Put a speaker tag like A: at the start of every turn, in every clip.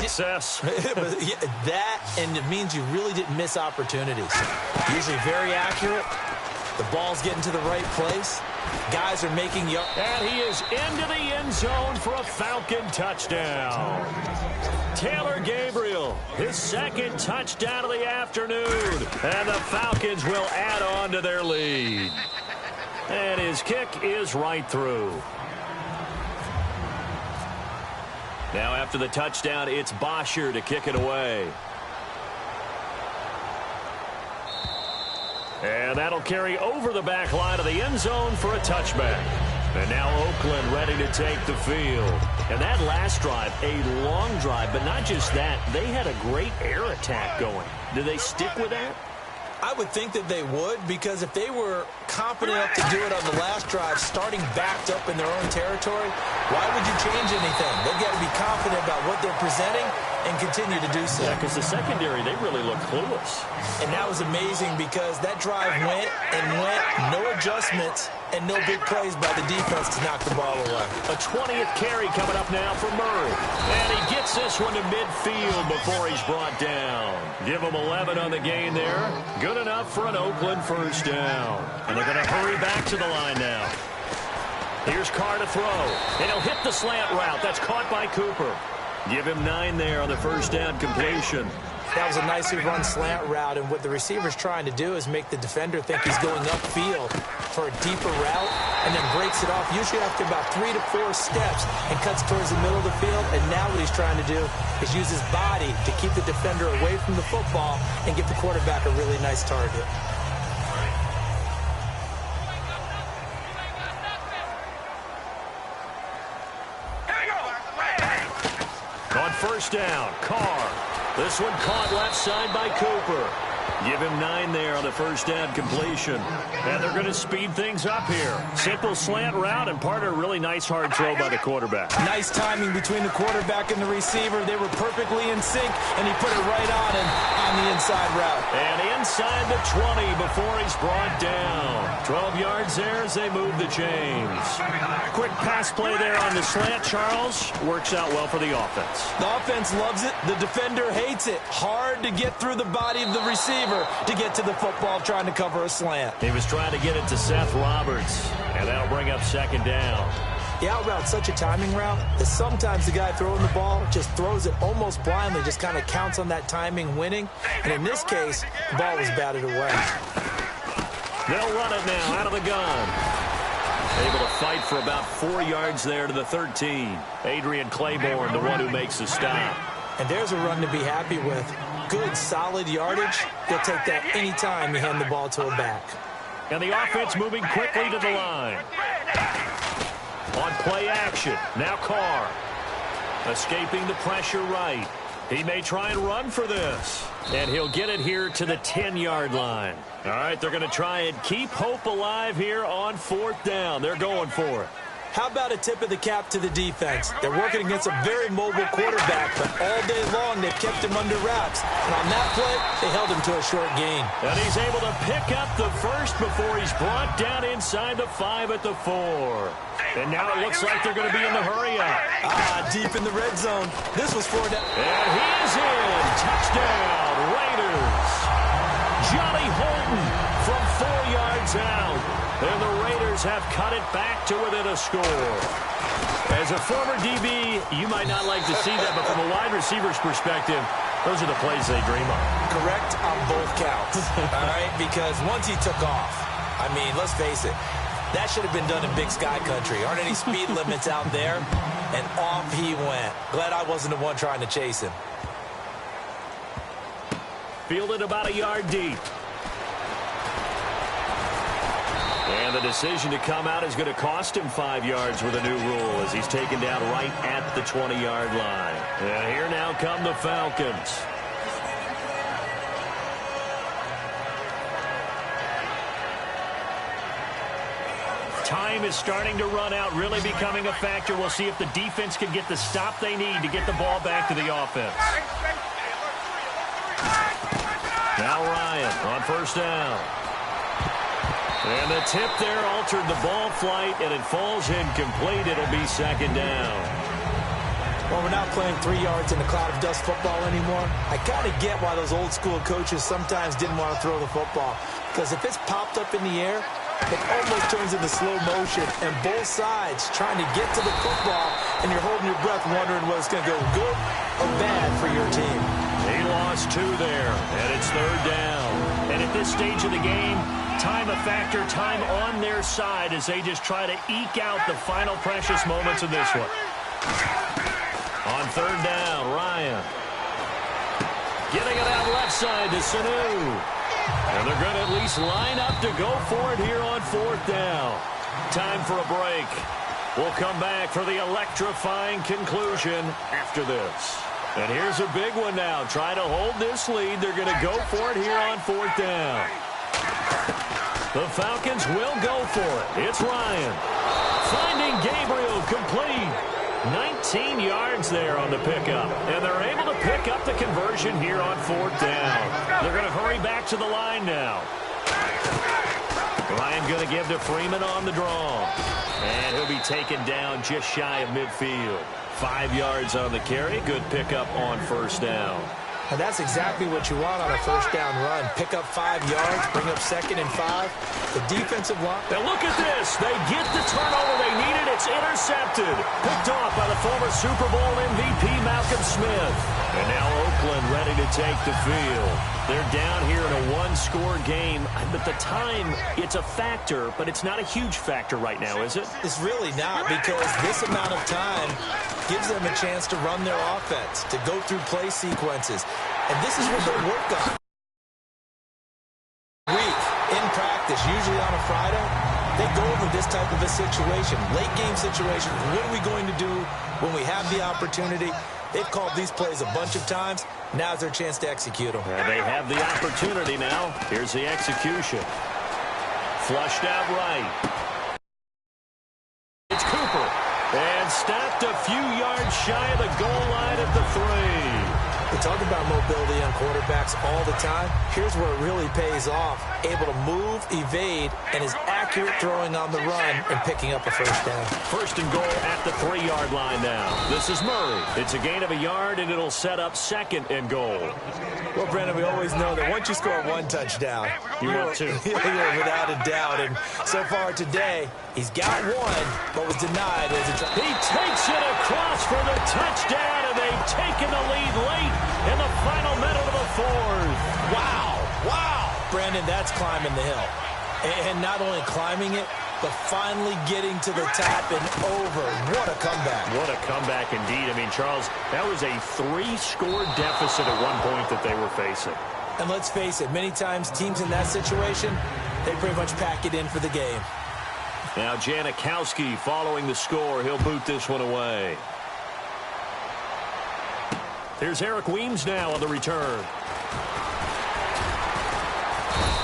A: success.
B: But yeah, that, and it means you really didn't miss opportunities. Usually very accurate. The ball's getting to the right place. Guys are making you.
A: And he is into the end zone for a Falcon touchdown. Taylor Gabriel, his second touchdown of the afternoon. And the Falcons will add on to their lead. And his kick is right through. Now after the touchdown, it's Bosher to kick it away. And that'll carry over the back line of the end zone for a touchback. And now Oakland ready to take the field. And that last drive, a long drive, but not just that. They had a great air attack going. Do they stick with that?
B: I would think that they would, because if they were confident enough to do it on the last drive, starting backed up in their own territory, why would you change anything? They've got to be confident about what they're presenting and continue to do so.
A: Yeah, because the secondary, they really look clueless.
B: And that was amazing because that drive went and went, no adjustments, and no big plays by the defense to knock the ball away.
A: A 20th carry coming up now for Murray. And he gets this one to midfield before he's brought down. Give him 11 on the gain there. Good enough for an Oakland first down. And they're going to hurry back to the line now. Here's Carr to throw. And he'll hit the slant route. That's caught by Cooper. Give him 9 there on the first down completion.
B: That was a nicely run slant route, and what the receiver's trying to do is make the defender think he's going upfield for a deeper route and then breaks it off, usually after about 3 to 4 steps, and cuts towards the middle of the field. And now what he's trying to do is use his body to keep the defender away from the football and give the quarterback a really nice target.
A: On first down, Carr. This one caught left side by Cooper. Give him 9 there on the first down completion. And they're going to speed things up here. Simple slant route, and part of a really nice hard throw by the quarterback.
B: Nice timing between the quarterback and the receiver. They were perfectly in sync, and he put it right on him on the inside route.
A: And inside the 20 before he's brought down. 12 yards there as they move the chains. Quick pass play there on the slant, Charles. Works out well for the offense.
B: The offense loves it. The defender hates it. Hard to get through the body of the receiver to get to the football trying to cover a slant.
A: He was trying to get it to Seth Roberts, and that'll bring up second down.
B: The out route's such a timing route that sometimes the guy throwing the ball just throws it almost blindly, just kind of counts on that timing winning. And in this case, the ball was batted away.
A: They'll run it now out of the gun. Able to fight for about 4 yards there to the 13. Adrian Claiborne, the one who makes the stop.
B: And there's a run to be happy with. Good, solid yardage. They'll take that any time you hand the ball to a back.
A: And the offense moving quickly to the line. On play action, now Carr. Escaping the pressure right. He may try and run for this. And he'll get it here to the 10-yard line. All right, they're going to try and keep hope alive here on fourth down. They're going for it.
B: How about a tip of the cap to the defense? They're working against a very mobile quarterback, but all day long they've kept him under wraps. And on that play, they held him to a short gain.
A: And he's able to pick up the first before he's brought down inside the 5 at the 4. And now it looks like they're going to be in the hurry-up.
B: Deep in the red zone. This was 4 down.
A: And he is in. Touchdown, Raiders. Johnny Holton from 4 yards out. And the Raiders have cut it back to within a score. As a former DB, you might not like to see that, but from a wide receiver's perspective, those are the plays they dream of.
B: Correct on both counts. All right, because once he took off, I mean, let's face it, that should have been done in Big Sky Country. Aren't any speed limits out there? And off he went. Glad I wasn't the one trying to chase him.
A: Fielded about a yard deep. And the decision to come out is going to cost him 5 yards with a new rule as he's taken down right at the 20-yard line. And here now come the Falcons. Time is starting to run out, really becoming a factor. We'll see if the defense can get the stop they need to get the ball back to the offense. Now Ryan on first down. And the tip there altered the ball flight, and it falls incomplete. It'll be second down.
B: Well, we're not playing 3 yards in a cloud of dust football anymore. I kind of get why those old school coaches sometimes didn't want to throw the football. Because if it's popped up in the air, it almost turns into slow motion, and both sides trying to get to the football, and you're holding your breath wondering whether it's going to go good or bad for your team.
A: He lost 2 there, and it's 3rd down. And at this stage of the game, time a factor, time on their side as they just try to eke out the final precious moments of this one. On 3rd down, Ryan. Getting it out left side to Sanu. And they're going to at least line up to go for it here on 4th down. Time for a break. We'll come back for the electrifying conclusion after this. And here's a big one now. Try to hold this lead. They're going to go for it here on 4th down. The Falcons will go for it. It's Ryan. Finding Gabriel, complete. 19 yards there on the pickup. And they're able to pick up the conversion here on 4th down. They're going to hurry back to the line now. Ryan going to give to Freeman on the draw. And he'll be taken down just shy of midfield. 5 yards on the carry. Good pickup on 1st down.
B: And that's exactly what you want on a 1st down run. Pick up 5 yards, bring up 2nd and 5. The defensive line.
A: Now look at this. They get the turnover they needed. It's intercepted. Picked off by the former Super Bowl MVP Malcolm Smith. And now Oakland ready to take the field. They're down here in a 1-score game. But the time, it's a factor, but it's not a huge factor right now, is it?
B: It's really not, because this amount of time gives them a chance to run their offense, to go through play sequences. And this is what they work on. Week in practice, usually on a Friday, they go over this type of a situation, late game situation. What are we going to do when we have the opportunity? They've called these plays a bunch of times. Now's their chance to execute them.
A: And they have the opportunity now. Here's the execution. Flushed out right. It's Cooper. And stopped a few yards shy of the goal line at the 3.
B: We talk about mobility on quarterbacks all the time. Here's where it really pays off. Able to move, evade, and is accurate throwing on the run and picking up a 1st down.
A: 1st and goal at the 3-yard line now. This is Murray. It's a gain of a yard, and it'll set up 2nd and goal.
B: Well, Brandon, we always know that once you score 1 touchdown,
A: you want 2.
B: You're without a doubt. And so far today, he's got 1, but was denied.
A: He takes it across for the touchdown, and they've taken the lead late in the final minute of the 4th.
B: Wow. Brandon, that's climbing the hill. And not only climbing it, but finally getting to the top and over. What a comeback.
A: What a comeback indeed. I mean, Charles, that was a 3-score deficit at one point that they were facing.
B: And let's face it, many times teams in that situation, they pretty much pack it in for the game.
A: Now Janikowski following the score. He'll boot this one away. Here's Eric Weems now on the return.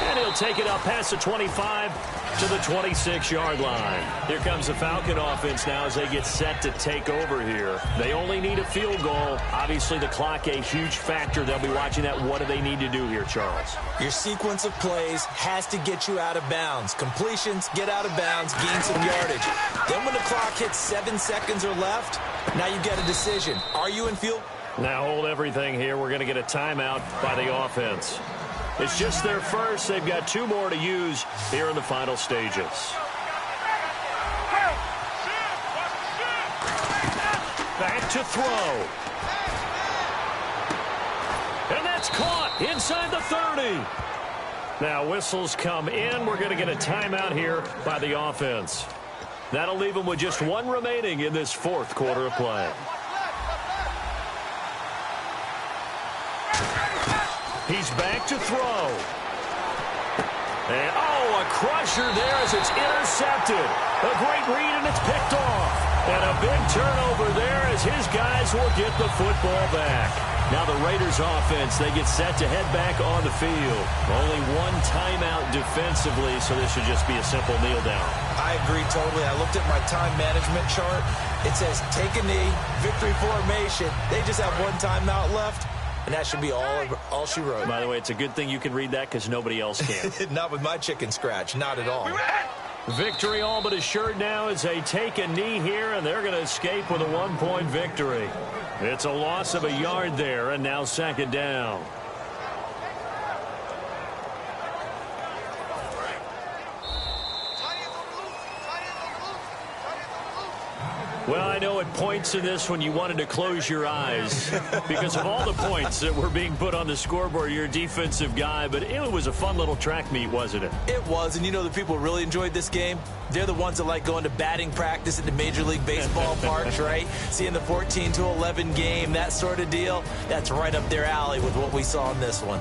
A: And he'll take it up past the 25 to the 26-yard line. Here comes the Falcon offense now as they get set to take over here. They only need a field goal. Obviously, the clock a huge factor. They'll be watching that. What do they need to do here, Charles?
B: Your sequence of plays has to get you out of bounds. Completions, get out of bounds, gain some yardage. Then when the clock hits 7 seconds or left, now you get a decision. Are you in field?
A: Now hold everything here. We're going to get a timeout by the offense. It's just their first. They've got 2 more to use here in the final stages. Back to throw. And that's caught inside the 30. Now whistles come in. We're going to get a timeout here by the offense. That'll leave them with just 1 remaining in this 4th quarter of play. He's back to throw. And, a crusher there as it's intercepted. A great read, and it's picked off. And a big turnover there as his guys will get the football back. Now the Raiders offense, they get set to head back on the field. Only 1 timeout defensively, so this should just be a simple kneel down.
B: I agree totally. I looked at my time management chart. It says take a knee, victory formation. They just have 1 timeout left. And that should be all she wrote.
A: By the way, it's a good thing you can read that because nobody else can.
B: Not with my chicken scratch. Not at all.
A: Victory all but assured now as they take a knee here, and they're going to escape with a 1-point victory. It's a loss of a yard there, and now second down. Well, I know at points in this when you wanted to close your eyes because of all the points that were being put on the scoreboard. You're a defensive guy, but it was a fun little track meet, wasn't it?
B: It was, and you know the people who really enjoyed this game? They're the ones that like going to batting practice at the Major League Baseball parks, right? Seeing the 14-11 game, that sort of deal. That's right up their alley with what we saw in this one.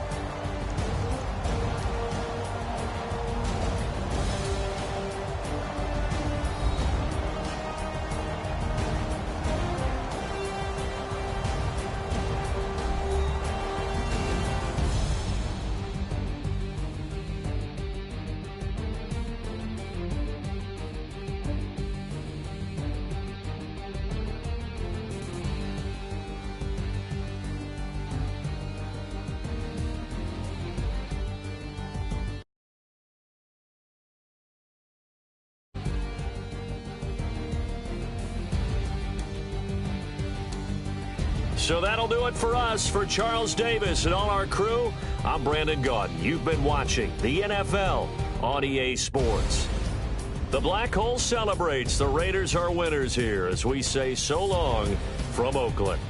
A: So that'll do it for us. For Charles Davis and all our crew, I'm Brandon Gaudin. You've been watching the NFL on EA Sports. The Black Hole celebrates. The Raiders are winners here as we say so long from Oakland.